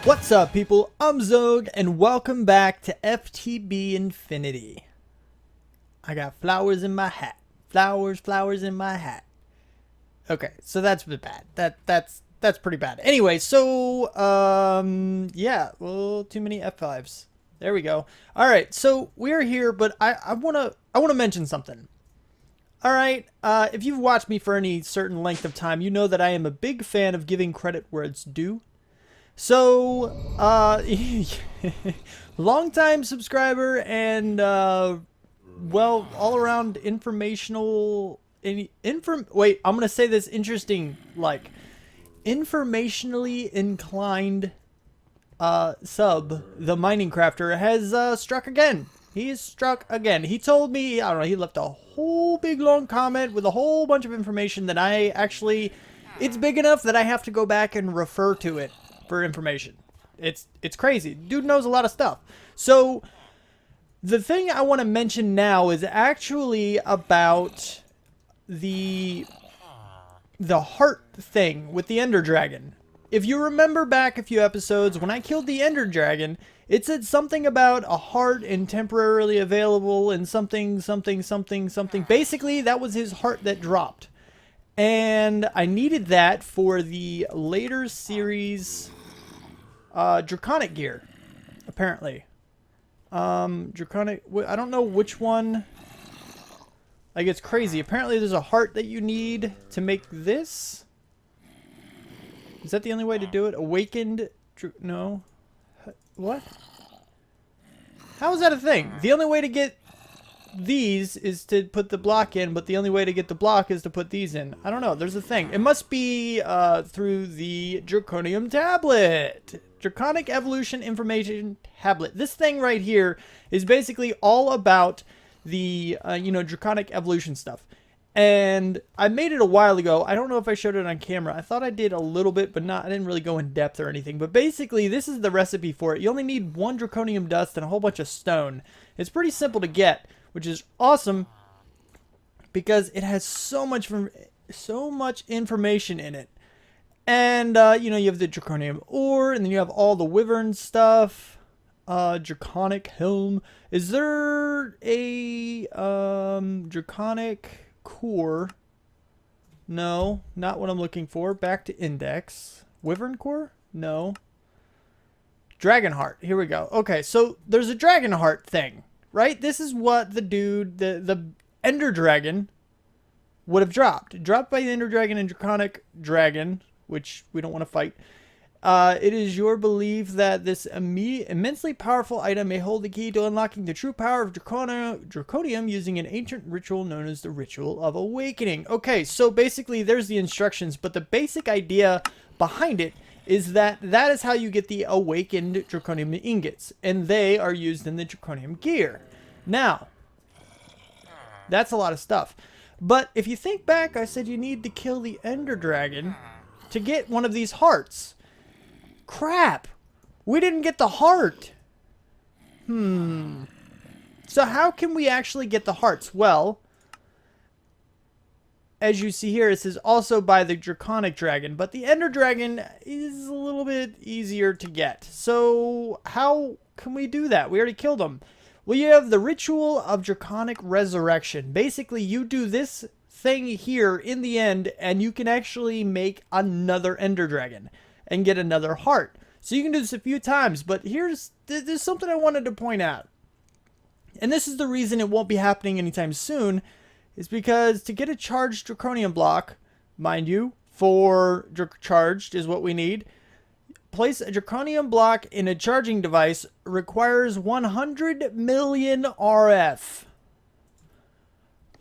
What's up, people? I'm Xogue, and welcome back to FTB Infinity. I got flowers in my hat. Flowers in my hat. Okay, so that's a bit bad. That's pretty bad. Anyway, so yeah, well, too many F5s. There we go. All right, so we're here, but I wanna mention something. All right, if you've watched me for any certain length of time, you know that I am a big fan of giving credit where it's due. So, long-time subscriber and, well, all-around informational, wait, I'm going to say this interesting, like, informationally inclined, sub, the Mining Crafter, has, struck again. He is struck again. He told me, I don't know, he left a whole big long comment with a whole bunch of information that I actually, it's big enough that I have to go back and refer to it for information. It's crazy. Dude knows a lot of stuff. So the thing I want to mention now is actually about the heart thing with the Ender Dragon. If you remember back a few episodes, when I killed the Ender Dragon, it said something about a heart and temporarily available and something. Basically, that was his heart that dropped. And I needed that for the later series Draconic gear, apparently. Draconic, I don't know which one. Like, it's crazy. Apparently there's a heart that you need to make this. Is that the only way to do it? Awakened, no. What? How is that a thing? The only way to get these is to put the block in, but the only way to get the block is to put these in. I don't know. There's a thing. It must be through the Draconium tablet. Draconic Evolution Information Tablet. This thing right here is basically all about the, you know, Draconic Evolution stuff. And I made it a while ago. I don't know if I showed it on camera. I thought I did a little bit, but I didn't really go in depth or anything. But basically, this is the recipe for it. You only need 1 Draconium dust and a whole bunch of stone. It's pretty simple to get, which is awesome because it has so much information in it. And, you know, you have the Draconium ore, and then you have all the wyvern stuff. Draconic helm. Is there a, Draconic core? No, not what I'm looking for. Back to index. Wyvern core? No. Dragon heart. Here we go. Okay, so there's a dragon heart thing, right? This is what the dude, the Ender Dragon would have dropped. Dropped by the Ender Dragon and Draconic Dragon, which we don't want to fight. It is your belief that this immensely powerful item may hold the key to unlocking the true power of Draconium using an ancient ritual known as the Ritual of Awakening. Okay, so basically there's the instructions, but the basic idea behind it is that that is how you get the awakened Draconium ingots, and they are used in the Draconium gear. Now, that's a lot of stuff. But if you think back, I said you need to kill the Ender Dragon to get one of these hearts. Crap! We didn't get the heart! So how can we actually get the hearts? Well, as you see here, it says also by the Draconic Dragon, but the Ender Dragon is a little bit easier to get. So how can we do that? We already killed him. Well, you have the Ritual of Draconic Resurrection. Basically, you do this thing here in the end, and you can actually make another Ender Dragon and get another heart. So you can do this a few times, but there's something I wanted to point out. And this is the reason it won't be happening anytime soon, is because to get a charged Draconium block, mind you, 4 charged is what we need. Place a Draconium block in a charging device requires 100 million RF.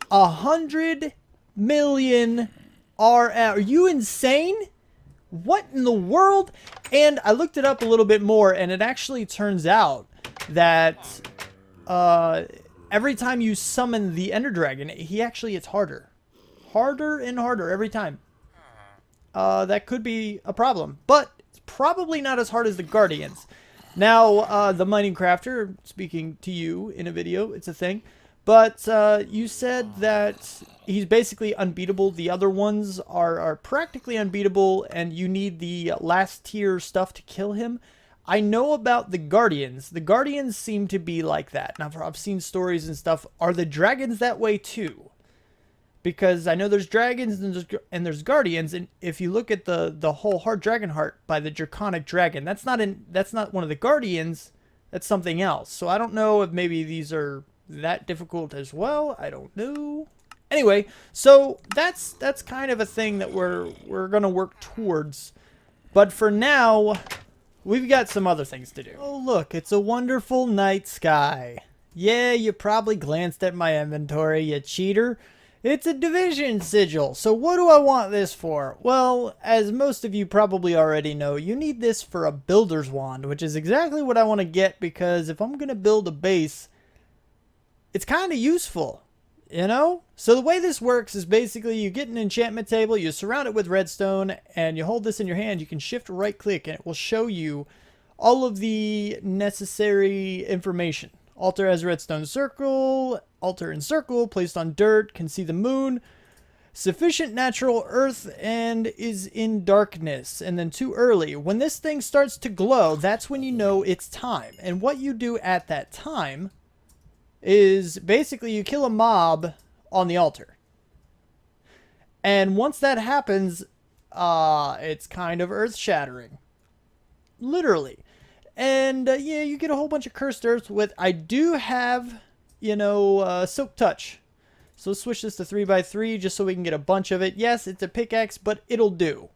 100 million RF. Are you insane? What in the world? And I looked it up a little bit more, and it actually turns out that every time you summon the Ender Dragon, he actually gets harder. Harder and harder every time. That could be a problem, but it's probably not as hard as the Guardians. Now, the Mining Crafter, speaking to you in a video, it's a thing. But you said that he's basically unbeatable. The other ones are practically unbeatable, and you need the last tier stuff to kill him. I know about the Guardians. The Guardians seem to be like that. Now, I've seen stories and stuff. Are the dragons that way too? Because I know there's dragons and there's Guardians, and if you look at the whole Hard Dragon Heart by the Draconic Dragon, that's not one of the Guardians. That's something else. So I don't know if maybe these are that difficult as well. I don't know. Anyway, so that's kind of a thing that we're gonna work towards. But for now, we've got some other things to do. Oh look, it's a wonderful night sky. Yeah, you probably glanced at my inventory, you cheater. It's a division sigil. So what do I want this for? Well, as most of you probably already know, you need this for a builder's wand, which is exactly what I want to get, because if I'm going to build a base, it's kind of useful, you know? So the way this works is basically you get an enchantment table, you surround it with redstone, and you hold this in your hand. You can shift right click and it will show you all of the necessary information. Altar has a redstone circle, altar and circle, placed on dirt, can see the moon, sufficient natural earth, and is in darkness, and then too early. When this thing starts to glow, that's when you know it's time. And what you do at that time is basically you kill a mob on the altar. And once that happens, it's kind of earth-shattering. Literally. And, yeah, you get a whole bunch of cursed earth with... I do have, you know, Silk Touch. So let's switch this to 3x3 just so we can get a bunch of it. Yes, it's a pickaxe, but it'll do.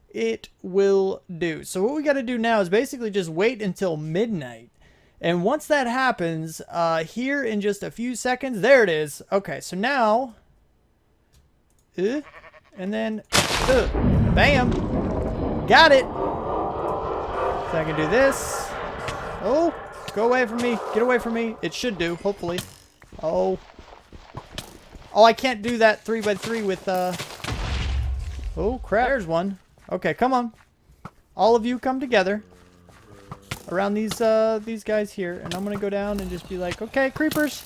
It will do. So what we got to do now is basically just wait until midnight. And once that happens, here in just a few seconds... There it is. Okay, so now... and then... bam! Got it! So I can do this. Oh, go away from me. Get away from me. It should do, hopefully. Oh. Oh, I can't do that 3x3 with, Oh, crap. There's one. Okay, come on. All of you come together around these guys here. And I'm going to go down and just be like, okay, creepers.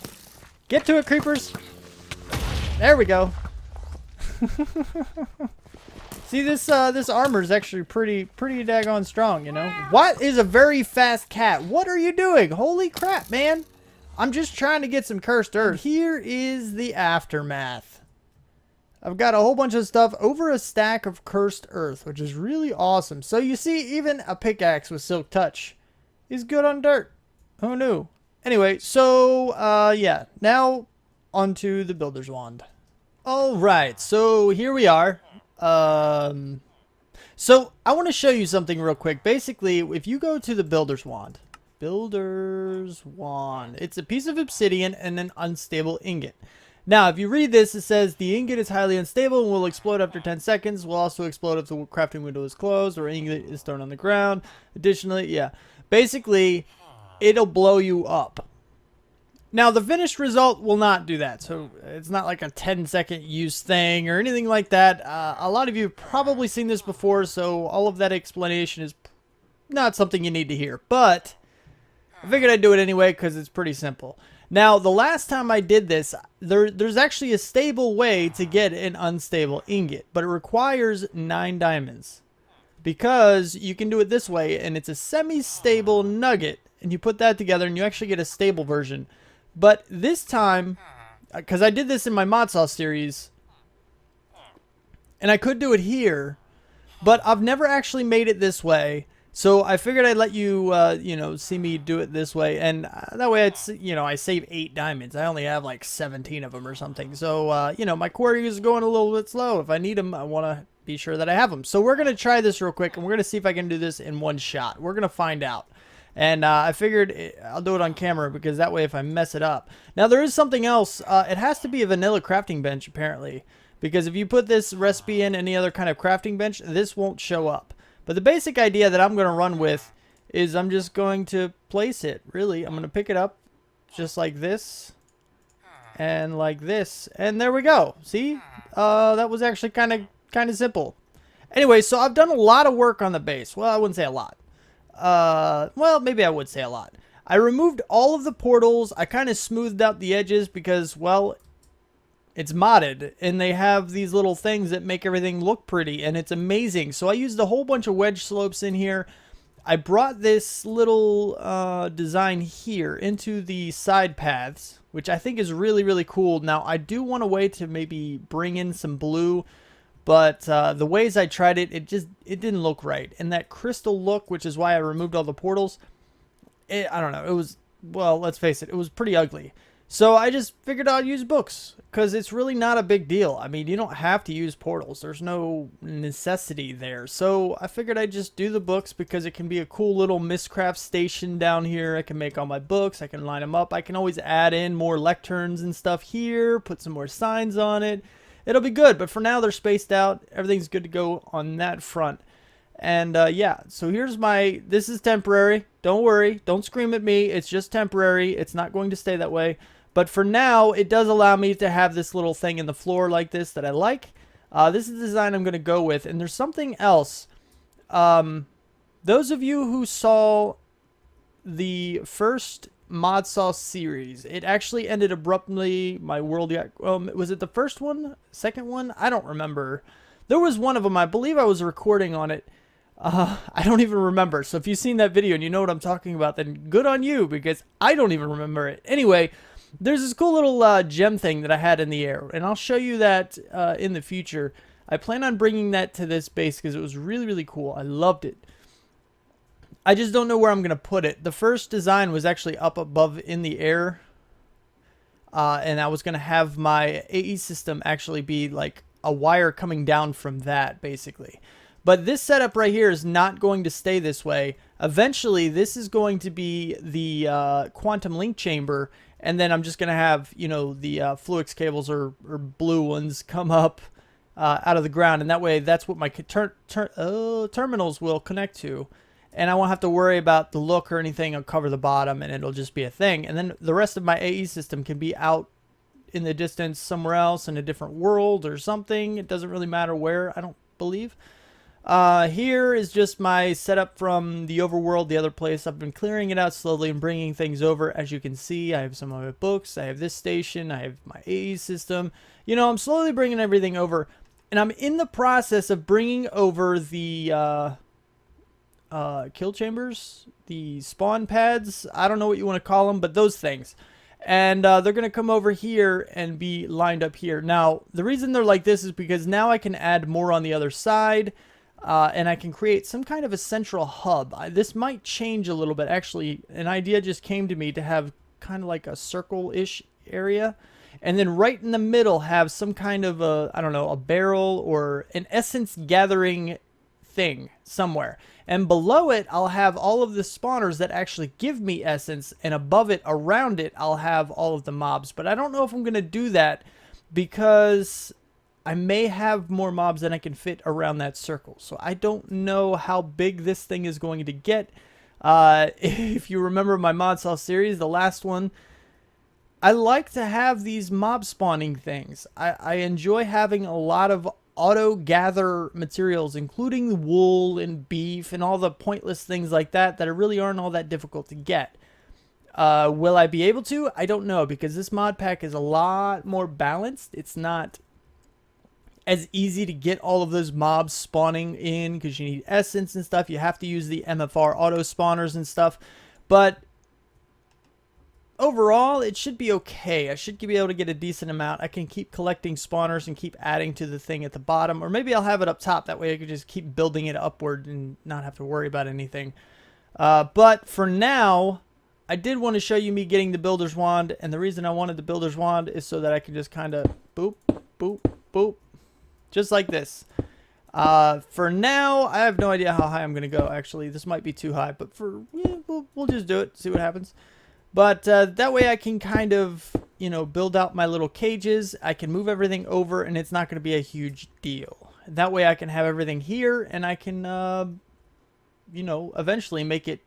Get to it, creepers. There we go. See, this armor is actually pretty daggone strong, you know? What is a very fast cat? What are you doing? Holy crap, man. I'm just trying to get some cursed earth. Here is the aftermath. I've got a whole bunch of stuff over a stack of cursed earth, which is really awesome. So you see, even a pickaxe with Silk Touch is good on dirt. Who knew? Anyway, so, yeah. Now, onto the Builder's Wand. Alright, so here we are. So I want to show you something real quick. Basically, if you go to the Builder's Wand, it's a piece of obsidian and an unstable ingot. Now, if you read this, it says the ingot is highly unstable and will explode after 10 seconds. Will also explode if the crafting window is closed or ingot is thrown on the ground. Additionally, yeah, basically, it'll blow you up. Now, the finished result will not do that, so it's not like a 10-second use thing or anything like that. A lot of you have probably seen this before, so all of that explanation is not something you need to hear. But I figured I'd do it anyway because it's pretty simple. Now, the last time I did this, there's actually a stable way to get an unstable ingot, but it requires 9 diamonds. Because you can do it this way, and it's a semi-stable nugget, and you put that together, and you actually get a stable version. But this time, because I did this in my mod sauce series, and I could do it here, but I've never actually made it this way. So I figured I'd let you, you know, see me do it this way. And that way, it's, you know, I save 8 diamonds. I only have like 17 of them or something. So, you know, my quarry is going a little bit slow. If I need them, I want to be sure that I have them. So we're going to try this real quick, and we're going to see if I can do this in one shot. We're going to find out. And I figured I'll do it on camera because that way if I mess it up. Now there is something else. It has to be a vanilla crafting bench apparently. Because if you put this recipe in any other kind of crafting bench, this won't show up. But the basic idea that I'm going to run with is I'm just going to place it. Really, I'm going to pick it up just like this. And like this. And there we go. See? That was actually kind of simple. Anyway, so I've done a lot of work on the base. Well, I wouldn't say a lot. Well, maybe I would say a lot. I removed all of the portals. I kind of smoothed out the edges because, well, it's modded. And they have these little things that make everything look pretty. And it's amazing. So I used a whole bunch of wedge slopes in here. I brought this little design here into the side paths, which I think is really, really cool. Now, I do want a way to maybe bring in some blue, but the ways I tried it, it didn't look right. And that crystal look, which is why I removed all the portals, I don't know. It was, well, let's face it, it was pretty ugly. So I just figured I'd use books, because it's really not a big deal. I mean, you don't have to use portals. There's no necessity there. So I figured I'd just do the books, because it can be a cool little Mistcraft station down here. I can make all my books. I can line them up. I can always add in more lecterns and stuff here, put some more signs on it. It'll be good, but for now they're spaced out. Everything's good to go on that front. And yeah, so here's my, this is temporary. Don't worry, don't scream at me. It's just temporary. It's not going to stay that way. But for now, it does allow me to have this little thing in the floor like this that I like. This is the design I'm going to go with. And there's something else. Those of you who saw the first Mod Sauce series, it actually ended abruptly. My world, was it the first one? Second one? I don't remember. There was one of them. I believe I was recording on it. I don't even remember. So if you've seen that video and you know what I'm talking about, then good on you, because I don't even remember it. Anyway, there's this cool little gem thing that I had in the air, and I'll show you that in the future. I plan on bringing that to this base because it was really, really cool. I loved it. I just don't know where I'm going to put it. The first design was actually up above in the air, and I was going to have my AE system actually be like a wire coming down from that, basically. But this setup right here is not going to stay this way. Eventually, this is going to be the quantum link chamber, and then I'm just going to have, you know, the Fluix cables or blue ones come up out of the ground, and that way that's what my terminals will connect to. And I won't have to worry about the look or anything. I'll cover the bottom, and it'll just be a thing. And then the rest of my AE system can be out in the distance somewhere else in a different world or something. It doesn't really matter where, I don't believe. Here is just my setup from the overworld, the other place. I've been clearing it out slowly and bringing things over. As you can see, I have some of my books. I have this station. I have my AE system. You know, I'm slowly bringing everything over. And I'm in the process of bringing over the kill chambers, the spawn pads. I don't know what you want to call them, but those things. And they're going to come over here and be lined up here. Now, the reason they're like this is because now I can add more on the other side. And I can create some kind of a central hub. This might change a little bit. Actually, an idea just came to me to have kind of like a circle-ish area. And then right in the middle have some kind of a, I don't know, a barrel or an essence gathering thing somewhere. And below it, I'll have all of the spawners that actually give me essence. And above it, around it, I'll have all of the mobs. But I don't know if I'm going to do that because I may have more mobs than I can fit around that circle. So I don't know how big this thing is going to get. If you remember my Mod Sauce series, the last one, I like to have these mob spawning things. I enjoy having a lot of auto gather materials, including wool and beef and all the pointless things like that that really aren't all that difficult to get. Will I be able to? I don't know, because this mod pack is a lot more balanced. It's not as easy to get all of those mobs spawning in because you need essence and stuff. You have to use the MFR auto spawners and stuff. But overall, it should be okay. I should be able to get a decent amount. I can keep collecting spawners and keep adding to the thing at the bottom. Or maybe I'll have it up top. That way I could just keep building it upward and not have to worry about anything. But for now, I did want to show you me getting the Builder's Wand. And the reason I wanted the Builder's Wand is so that I can just kind of boop, boop, boop. Just like this. For now, I have no idea how high I'm going to go, actually. This might be too high, but we'll just do it, see what happens. But that way I can kind of, you know, build out my little cages. I can move everything over, and it's not going to be a huge deal. That way I can have everything here, and I can, you know, eventually make it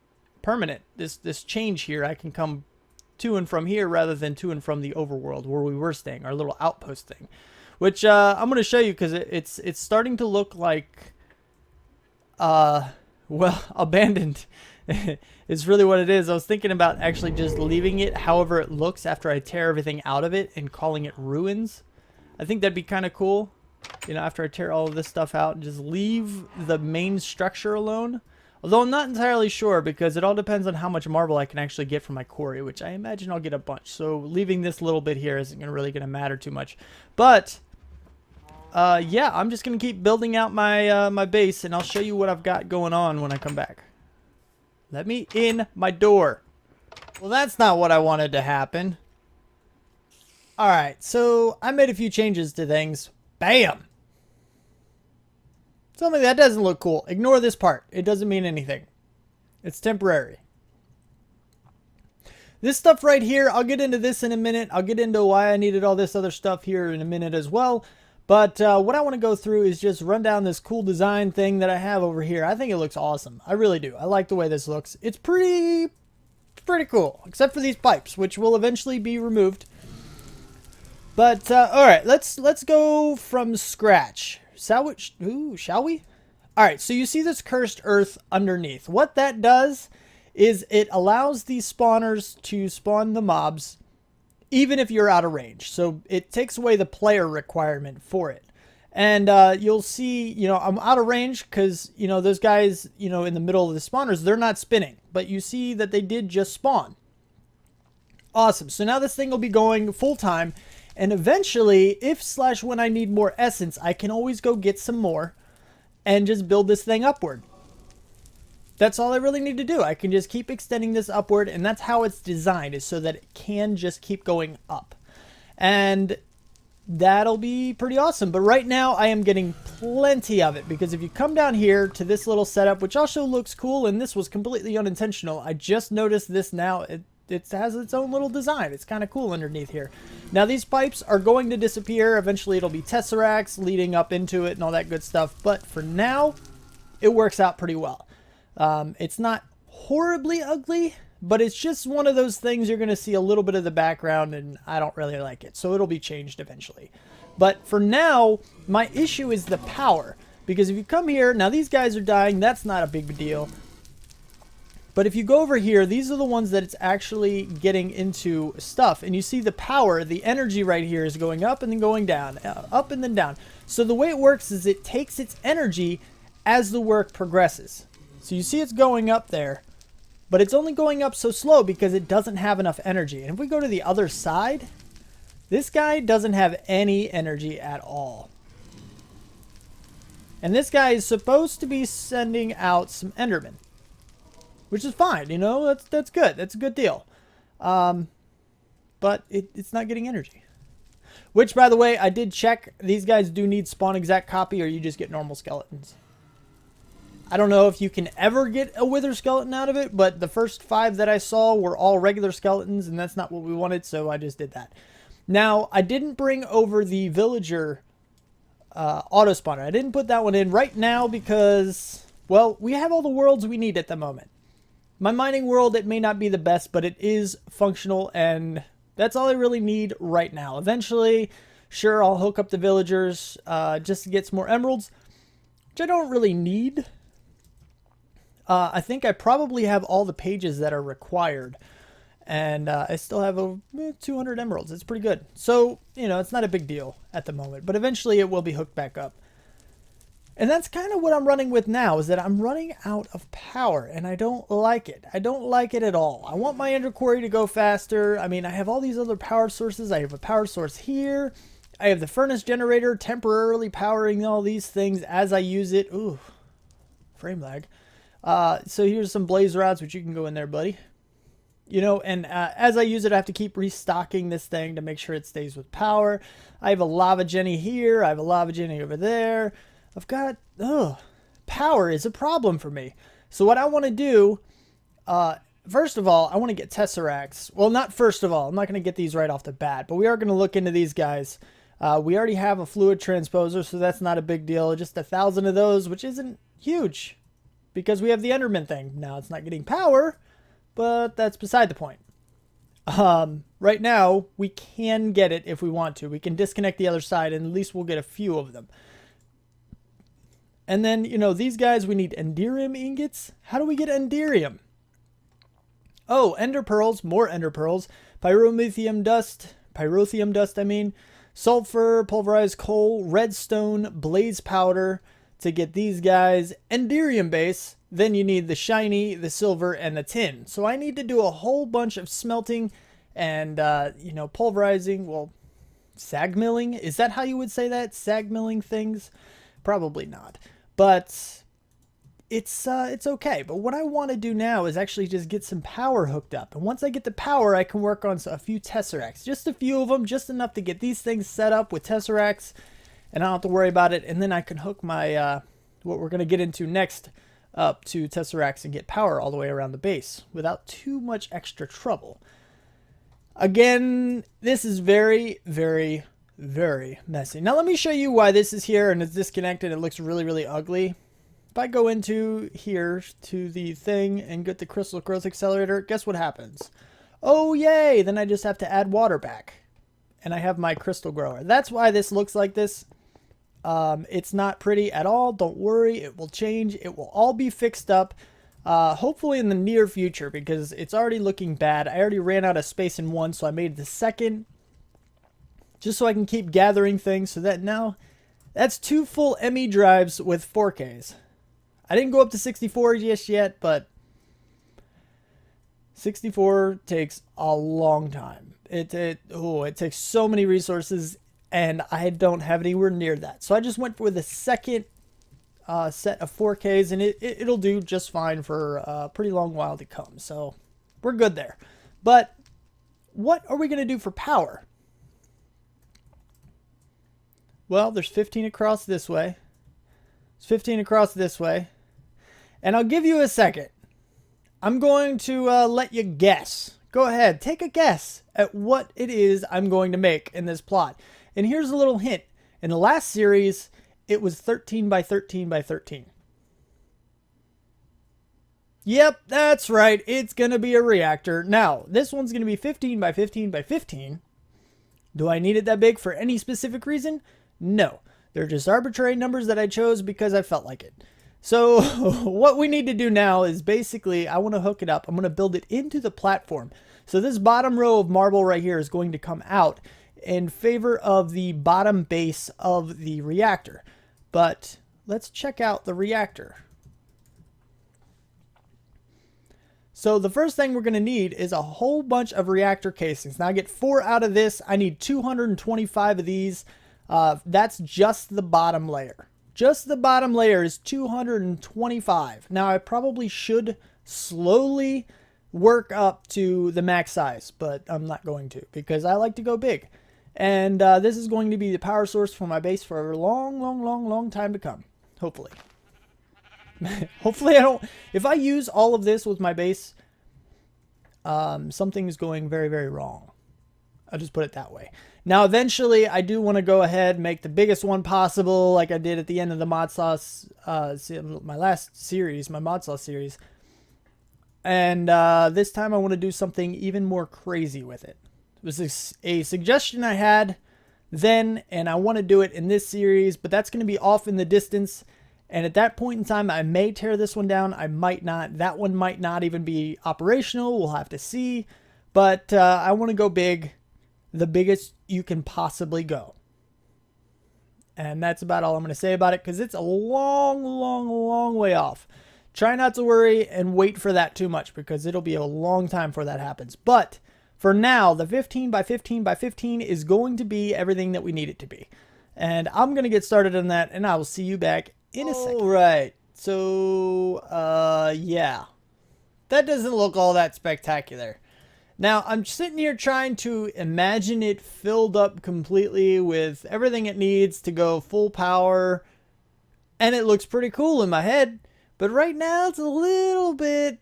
permanent. This change here, I can come to and from here rather than to and from the overworld where we were staying, our little outpost thing. Which I'm going to show you because it's starting to look like, well, abandoned. It's really what it is. I was thinking about actually just leaving it however it looks after I tear everything out of it and calling it ruins. I think that'd be kind of cool. You know, after I tear all of this stuff out and just leave the main structure alone. Although I'm not entirely sure because it all depends on how much marble I can actually get from my quarry, which I imagine I'll get a bunch. So leaving this little bit here isn't really going to matter too much. But yeah, I'm just going to keep building out my my base, and I'll show you what I've got going on when I come back. Let me in my door. Well, that's not what I wanted to happen. Alright, so I made a few changes to things. Bam! Tell me that doesn't look cool. Ignore this part. It doesn't mean anything. It's temporary. This stuff right here, I'll get into this in a minute. I'll get into why I needed all this other stuff here in a minute as well. But what I want to go through is just run down this cool design thing that I have over here. I think it looks awesome. I really do. I like the way this looks. It's pretty cool. Except for these pipes, which will eventually be removed. But, alright, let's go from scratch. Shall we? Alright, so you see this cursed earth underneath. What that does is it allows these spawners to spawn the mobs even if you're out of range. So it takes away the player requirement for it. And you'll see, you know, I'm out of range because, you know, those guys, you know, in the middle of the spawners, they're not spinning. But you see that they did just spawn. Awesome. So now this thing will be going full time. And eventually, when I need more essence, I can always go get some more and just build this thing upward. That's all I really need to do. I can just keep extending this upward, and that's how it's designed, is so that it can just keep going up. And that'll be pretty awesome. But right now, I am getting plenty of it, because if you come down here to this little setup, which also looks cool, and this was completely unintentional. I just noticed this now. It has its own little design. It's kind of cool underneath here. Now these pipes are going to disappear. Eventually it'll be tesseracts leading up into it and all that good stuff. But for now, it works out pretty well. It's not horribly ugly, but it's just one of those things you're going to see a little bit of the background, and I don't really like it. So it'll be changed eventually. But for now, my issue is the power. Because if you come here, now these guys are dying. That's not a big deal. But if you go over here, these are the ones that it's actually getting into stuff. And you see the power, the energy right here is going up and then going down, up and then down. So the way it works is it takes its energy as the work progresses. So you see it's going up there, but it's only going up so slow because it doesn't have enough energy. And if we go to the other side, this guy doesn't have any energy at all. And this guy is supposed to be sending out some Endermen. Which is fine, you know, that's good. That's a good deal. But it's not getting energy. Which, by the way, I did check. These guys do need spawn exact copy, or you just get normal skeletons. I don't know if you can ever get a wither skeleton out of it, but the first 5 that I saw were all regular skeletons, and that's not what we wanted, so I just did that. Now, I didn't bring over the villager auto spawner. I didn't put that one in right now because, well, we have all the worlds we need at the moment. My mining world, it may not be the best, but it is functional, and that's all I really need right now. Eventually, sure, I'll hook up the villagers just to get some more emeralds, which I don't really need. I think I probably have all the pages that are required, and I still have 200 emeralds. It's pretty good. So, you know, it's not a big deal at the moment, but eventually it will be hooked back up. And that's kind of what I'm running with now, is that I'm running out of power, and I don't like it. I don't like it at all. I want my ender quarry to go faster. I mean, I have all these other power sources. I have a power source here. I have the furnace generator temporarily powering all these things as I use it. Ooh, frame lag. So here's some blaze rods, which you can go in there, buddy. You know, and as I use it, I have to keep restocking this thing to make sure it stays with power. I have a lava jenny here. I have a lava jenny over there. I've got, power is a problem for me. So what I want to do, first of all, I want to get tesseracts. Well, not first of all. I'm not going to get these right off the bat, but we are going to look into these guys. We already have a fluid transposer, so that's not a big deal. Just 1,000 of those, which isn't huge because we have the Enderman thing. Now, it's not getting power, but that's beside the point. Right now, we can get it if we want to. We can disconnect the other side, and at least we'll get a few of them. And then, you know, these guys, we need Enderium ingots. How do we get Enderium? Oh, Ender Pearls, more Ender Pearls. Pyrothenium dust, I mean. Sulfur, pulverized coal, redstone, blaze powder, to get these guys Enderium base, then you need the shiny, the silver, and the tin. So I need to do a whole bunch of smelting and, you know, pulverizing. Well, sag milling? Is that how you would say that? Sag milling things? Probably not. But it's okay. But what I want to do now is actually just get some power hooked up. And once I get the power, I can work on a few Tesseracts. Just a few of them, just enough to get these things set up with Tesseracts. And I don't have to worry about it. And then I can hook my, what we're going to get into next, up to Tesseracts and get power all the way around the base without too much extra trouble. Again, this is very, very, very messy. Now let me show you why this is here and it's disconnected. It looks really, really ugly. If I go into here to the thing and get the Crystal Growth Accelerator, guess what happens? Oh, yay! Then I just have to add water back. And I have my crystal grower. That's why this looks like this. It's not pretty at all. Don't worry. It will change. It will all be fixed up. Hopefully in the near future, because it's already looking bad. I already ran out of space in one, so I made the second. Just so I can keep gathering things. So that now, that's 2 full ME drives with 4Ks. I didn't go up to 64 just yet, but 64 takes a long time. It takes so many resources, and I don't have anywhere near that. So I just went with a second set of 4Ks, and it'll do just fine for a pretty long while to come. So we're good there. But what are we going to do for power? Well, there's 15 across this way. There's 15 across this way. And I'll give you a second. I'm going to let you guess. Go ahead, take a guess at what it is I'm going to make in this plot. And here's a little hint. In the last series, it was 13 by 13 by 13. Yep, that's right. It's going to be a reactor. Now, this one's going to be 15 by 15 by 15. Do I need it that big for any specific reason? No. They're just arbitrary numbers that I chose because I felt like it. So what we need to do now is basically, I want to hook it up. I'm going to build it into the platform. So this bottom row of marble right here is going to come out in favor of the bottom base of the reactor. But let's check out the reactor. So the first thing we're going to need is a whole bunch of reactor casings. Now I get 4 out of this. I need 225 of these. That's just the bottom layer. Just the bottom layer is 225. Now I probably should slowly work up to the max size, but I'm not going to because I like to go big. And this is going to be the power source for my base for a long, long, long, long time to come. Hopefully. Hopefully I don't... If I use all of this with my base, something is going very, very wrong. I'll just put it that way. Now, eventually, I do want to go ahead and make the biggest one possible, like I did at the end of the mod sauce, my last series, my mod sauce series. And this time, I want to do something even more crazy with it. It was a suggestion I had then, and I want to do it in this series, but that's going to be off in the distance. And at that point in time, I may tear this one down. I might not. That one might not even be operational. We'll have to see. But I want to go big. The biggest you can possibly go. And that's about all I'm going to say about it because it's a long, long, long way off. Try not to worry and wait for that too much because it'll be a long time before that happens. But for now, the 15 by 15 by 15 is going to be everything that we need it to be. And I'm going to get started on that and I will see you back in a second. All right. So, yeah. That doesn't look all that spectacular. Now, I'm sitting here trying to imagine it filled up completely with everything it needs to go full power. And it looks pretty cool in my head. But right now, it's a little bit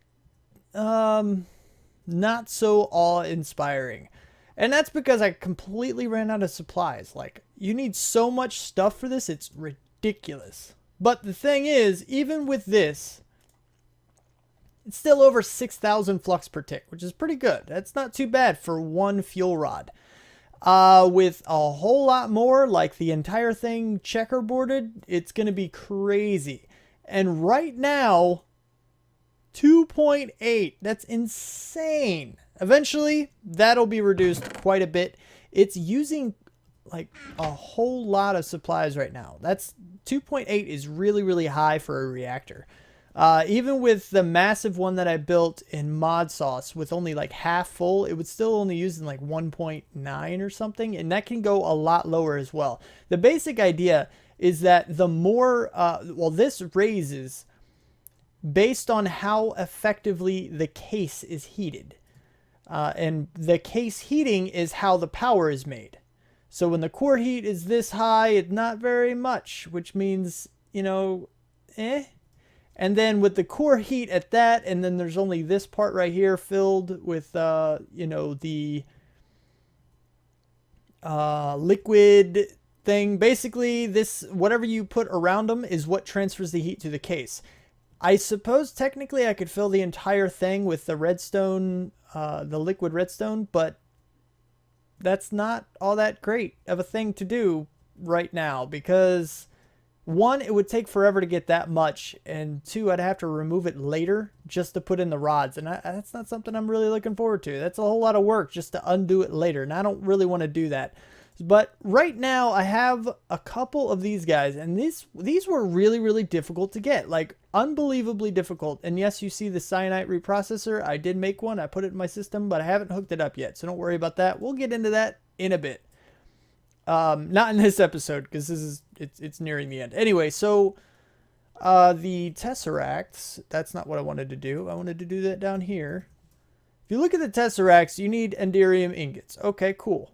not so awe-inspiring. And that's because I completely ran out of supplies. Like, you need so much stuff for this, it's ridiculous. But the thing is, even with this... it's still over 6,000 flux per tick, which is pretty good. That's not too bad for one fuel rod. With a whole lot more, like the entire thing checkerboarded, it's going to be crazy. And right now, 2.8. That's insane. Eventually, that'll be reduced quite a bit. It's using like a whole lot of supplies right now. That's 2.8 is really, really high for a reactor. Even with the massive one that I built in mod sauce with only like half full, it would still only use in like 1.9 or something. And that can go a lot lower as well. The basic idea is that the more, well, this raises based on how effectively the case is heated. And the case heating is how the power is made. So when the core heat is this high, it's not very much, which means, you know, And then with the core heat at that, and then there's only this part right here filled with, you know, the liquid thing. Basically, this, whatever you put around them is what transfers the heat to the case. I suppose technically I could fill the entire thing with the redstone, the liquid redstone, but that's not all that great of a thing to do right now because one, it would take forever to get that much, and two, I'd have to remove it later just to put in the rods, and that's not something I'm really looking forward to. That's a whole lot of work just to undo it later, and I don't really want to do that. But right now, I have a couple of these guys, and these were really, really difficult to get, like unbelievably difficult. And yes, you see the cyanide reprocessor. I did make one. I put it in my system, but I haven't hooked it up yet, so don't worry about that. We'll get into that in a bit. Not in this episode because this is it's nearing the end. Anyway, so the tesseracts, that's not what I wanted to do. I wanted to do that down here. If you look at the tesseracts, you need enderium ingots. Okay, cool.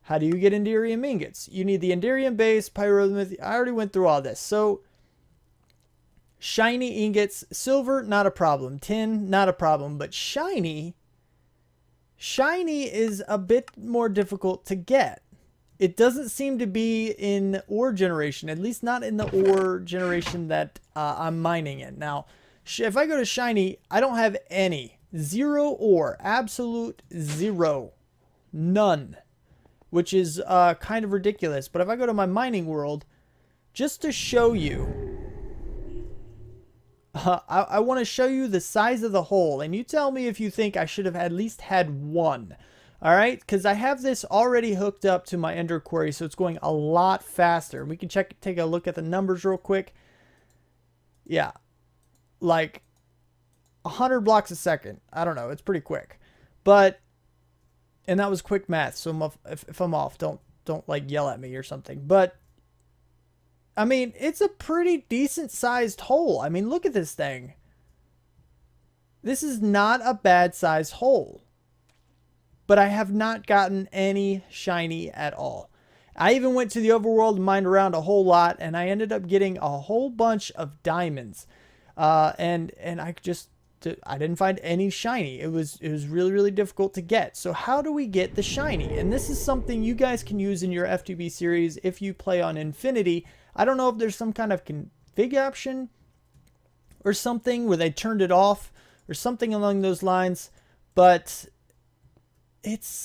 How do you get enderium ingots? You need the enderium base, pyrolyth. I already went through all this. So shiny ingots, silver, not a problem. Tin, not a problem. But shiny is a bit more difficult to get. It doesn't seem to be in ore generation, at least not in the ore generation that I'm mining in. Now, if I go to shiny, I don't have any. Zero ore. Absolute zero. None. Which is kind of ridiculous. But if I go to my mining world, just to show you, I want to show you the size of the hole. And you tell me if you think I should have at least had one. Alright, because I have this already hooked up to my Ender Quarry, so it's going a lot faster. We can take a look at the numbers real quick. Yeah, like 100 blocks a second. I don't know, it's pretty quick. But, and that was quick math, so if I'm off, don't like yell at me or something. But, I mean, it's a pretty decent sized hole. I mean, look at this thing. This is not a bad sized hole. But I have not gotten any shiny at all. I even went to the overworld and mined around a whole lot, and I ended up getting a whole bunch of diamonds. And I didn't find any shiny. It was really, really difficult to get. So how do we get the shiny? And this is something you guys can use in your FTB series if you play on Infinity. I don't know if there's some kind of config option or something where they turned it off or something along those lines, but it's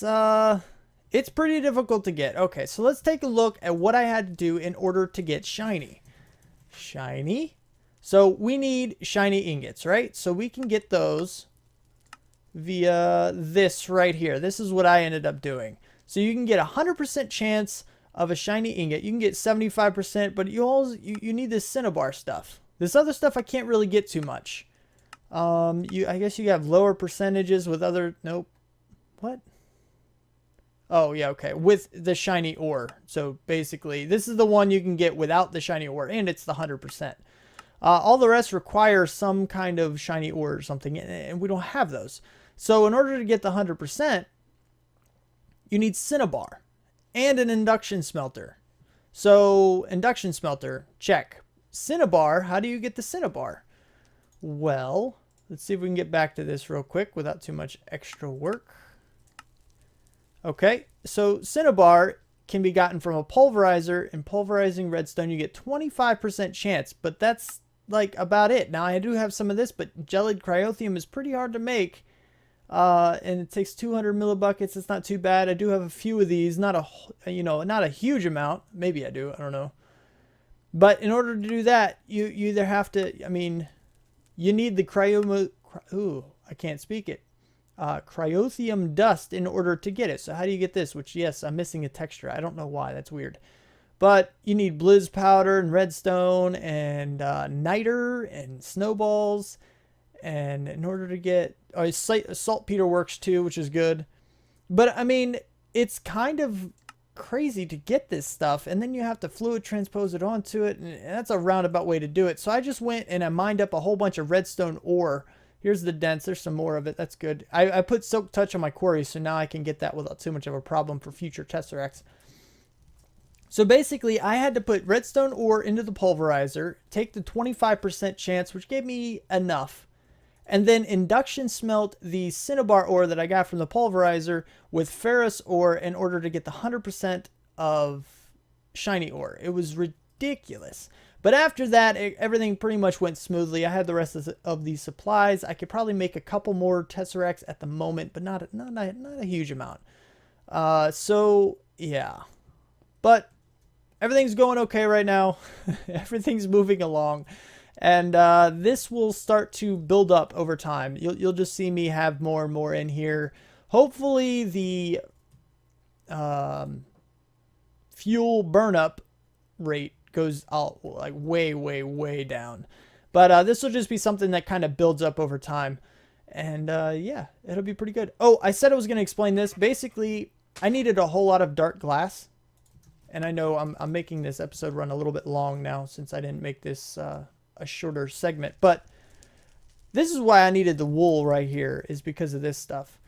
pretty difficult to get. Okay, so let's take a look at what I had to do in order to get shiny. Shiny. So we need shiny ingots, right? So we can get those via this right here. This is what I ended up doing. So you can get 100% chance of a shiny ingot. You can get 75%, but you need this cinnabar stuff. This other stuff I can't really get too much. I guess you have lower percentages with other, nope. What? Oh, yeah, okay. With the shiny ore. So basically, this is the one you can get without the shiny ore, and it's the 100%. All the rest require some kind of shiny ore or something, and we don't have those. So in order to get the 100%, you need cinnabar and an induction smelter. So induction smelter, check. Cinnabar, how do you get the cinnabar? Well, let's see if we can get back to this real quick without too much extra work. Okay, so cinnabar can be gotten from a pulverizer, and pulverizing redstone you get 25% chance, but that's like about it. Now I do have some of this, but jellied cryothium is pretty hard to make, and it takes 200 millibuckets. It's not too bad. I do have a few of these, not a huge amount. Maybe I do, I don't know. But in order to do that, you either have to, I mean, you need the I can't speak it. cryothium dust in order to get it. So how do you get this? Which, yes, I'm missing a texture. I don't know why. That's weird. But you need blizz powder and redstone and niter and snowballs. And in order to get... saltpeter works too, which is good. But, I mean, it's kind of crazy to get this stuff. And then you have to fluid transpose it onto it. And that's a roundabout way to do it. So I just went and I mined up a whole bunch of redstone ore. Here's the dents. There's some more of it. That's good. I put Silk Touch on my quarry, so now I can get that without too much of a problem for future Tesseracts. So basically, I had to put redstone ore into the pulverizer, take the 25% chance, which gave me enough, and then induction smelt the cinnabar ore that I got from the pulverizer with ferrous ore in order to get the 100% of shiny ore. It was ridiculous. But after that, everything pretty much went smoothly. I had the rest of these supplies. I could probably make a couple more Tesseracts at the moment, but not a huge amount. So, yeah. But everything's going okay right now. Everything's moving along. And this will start to build up over time. You'll just see me have more and more in here. Hopefully the fuel burn-up rate goes out like way down. But this will just be something that kind of builds up over time. And yeah, it'll be pretty good. Oh, I said I was going to explain this. Basically, I needed a whole lot of dark glass. And I know I'm making this episode run a little bit long now since I didn't make this a shorter segment. But this is why I needed the wool right here, is because of this stuff.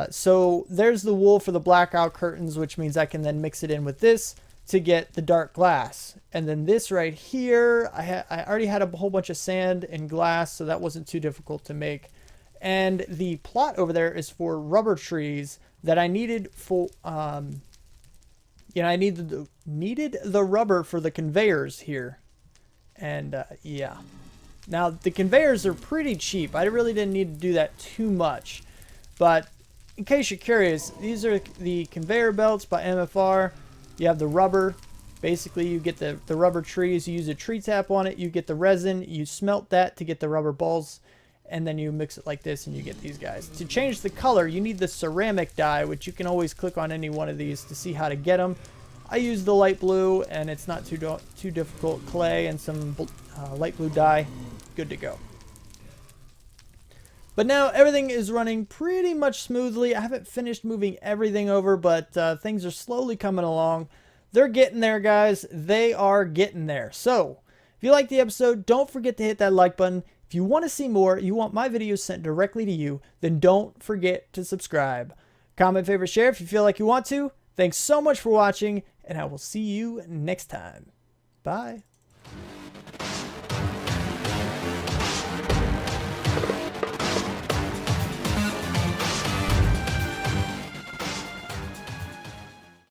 So there's the wool for the blackout curtains, which means I can then mix it in with this to get the dark glass. And then this right here, I already had a whole bunch of sand and glass, so that wasn't too difficult to make. And the plot over there is for rubber trees that I needed for, you know, I needed the rubber for the conveyors here. And yeah. Now, the conveyors are pretty cheap. I really didn't need to do that too much. But in case you're curious, these are the conveyor belts by MFR. You have the rubber. Basically, you get the rubber trees. You use a tree tap on it. You get the resin. You smelt that to get the rubber balls. And then you mix it like this and you get these guys. To change the color, you need the ceramic dye, which you can always click on any one of these to see how to get them. I use the light blue, and it's not too difficult. Clay and some light blue dye. Good to go. But now everything is running pretty much smoothly. I haven't finished moving everything over, but things are slowly coming along. They're getting there, guys. They are getting there. So, if you liked the episode, don't forget to hit that like button. If you want to see more, you want my videos sent directly to you, then don't forget to subscribe. Comment, favorite, share if you feel like you want to. Thanks so much for watching, and I will see you next time. Bye.